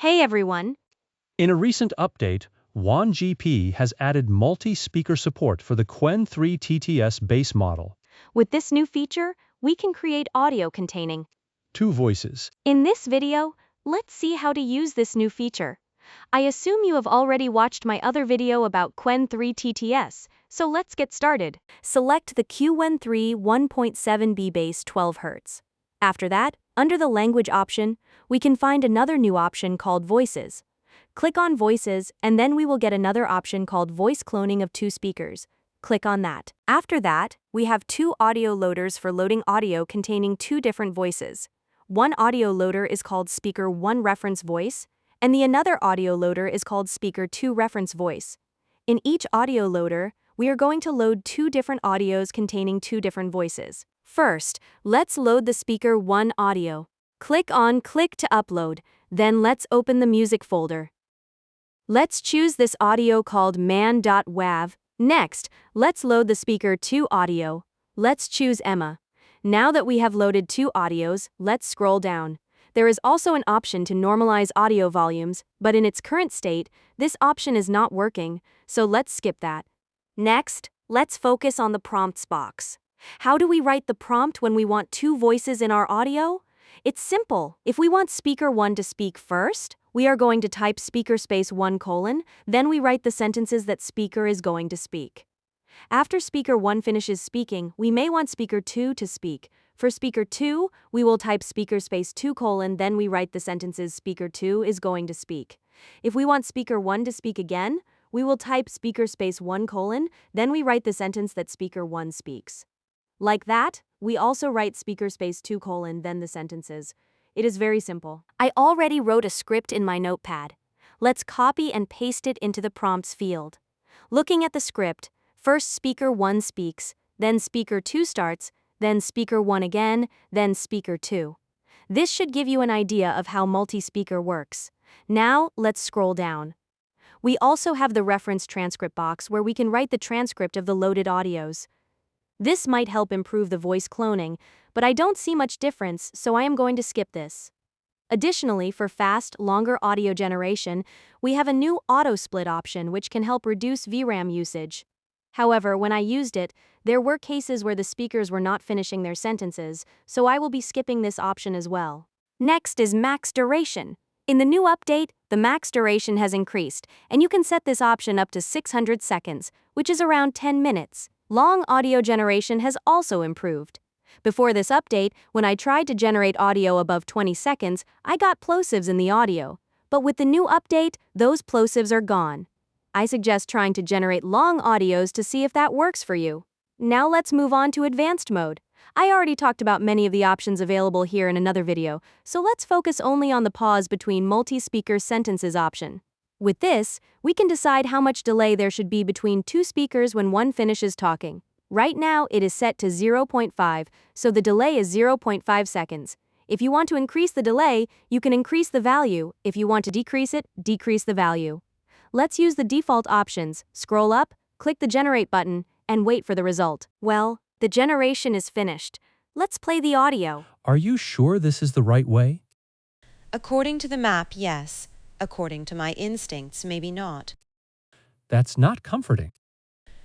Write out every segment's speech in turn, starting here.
Hey everyone! In a recent update, WanGP has added multi-speaker support for the Qwen 3 TTS base model. With this new feature, we can create audio containing 2 voices. In this video, let's see how to use this new feature. I assume you have already watched my other video about Qwen 3 TTS, so let's get started. Select the Qwen 3 1.7B base 12 Hz. After that, under the language option, we can find another new option called Voices. Click on Voices, and then we will get another option called Voice Cloning of 2 speakers. Click on that. After that, we have 2 audio loaders for loading audio containing 2 different voices. One audio loader is called Speaker 1 Reference Voice, and the another audio loader is called Speaker 2 Reference Voice. In each audio loader, we are going to load 2 different audios containing 2 different voices. First, let's load the Speaker 1 audio. Click to upload, then let's open the music folder. Let's choose this audio called man.wav. Next, let's load the Speaker 2 audio. Let's choose Emma. Now that we have loaded 2 audios, let's scroll down. There is also an option to normalize audio volumes, but in its current state, this option is not working, so let's skip that. Next, let's focus on the prompts box. How do we write the prompt when we want 2 voices in our audio? It's simple. If we want Speaker 1 to speak first, we are going to type speaker space 1 colon, then we write the sentences that speaker is going to speak. After Speaker 1 finishes speaking, we may want Speaker 2 to speak. For Speaker 2, we will type speaker space 2 colon, then we write the sentences Speaker 2 is going to speak. If we want Speaker 1 to speak again, we will type speaker space 1 colon, then we write the sentence that Speaker 1 speaks. Like that, we also write speaker space 2 colon, then the sentences. It is very simple. I already wrote a script in my notepad. Let's copy and paste it into the prompts field. Looking at the script, first Speaker 1 speaks, then Speaker 2 starts, then Speaker 1 again, then Speaker 2. This should give you an idea of how multi-speaker works. Now, let's scroll down. We also have the reference transcript box where we can write the transcript of the loaded audios. This might help improve the voice cloning, but I don't see much difference, so I am going to skip this. Additionally, for fast, longer audio generation, we have a new auto split option which can help reduce VRAM usage. However, when I used it, there were cases where the speakers were not finishing their sentences, so I will be skipping this option as well. Next is max duration. In the new update, the max duration has increased, and you can set this option up to 600 seconds, which is around 10 minutes. Long audio generation has also improved. Before this update, when I tried to generate audio above 20 seconds, I got plosives in the audio. But with the new update, those plosives are gone. I suggest trying to generate long audios to see if that works for you. Now let's move on to advanced mode. I already talked about many of the options available here in another video, so let's focus only on the pause between multi-speaker sentences option. With this, we can decide how much delay there should be between 2 speakers when one finishes talking. Right now, it is set to 0.5, so the delay is 0.5 seconds. If you want to increase the delay, you can increase the value. If you want to decrease it, decrease the value. Let's use the default options. Scroll up, click the Generate button, and wait for the result. Well, the generation is finished. Let's play the audio. Are you sure this is the right way? According to the map, yes. According to my instincts, maybe not. That's not comforting.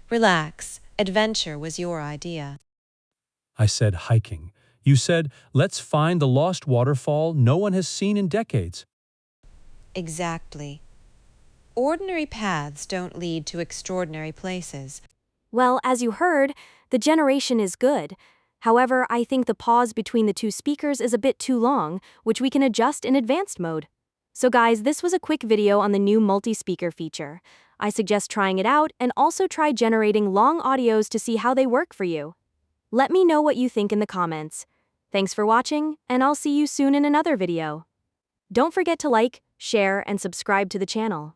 Relax. Adventure was your idea. I said hiking. You said, let's find the lost waterfall no one has seen in decades. Exactly. Ordinary paths don't lead to extraordinary places. Well, as you heard, the generation is good. However, I think the pause between the 2 speakers is a bit too long, which we can adjust in advanced mode. So guys, this was a quick video on the new multi-speaker feature. I suggest trying it out and also try generating long audios to see how they work for you. Let me know what you think in the comments. Thanks for watching, and I'll see you soon in another video. Don't forget to like, share, and subscribe to the channel.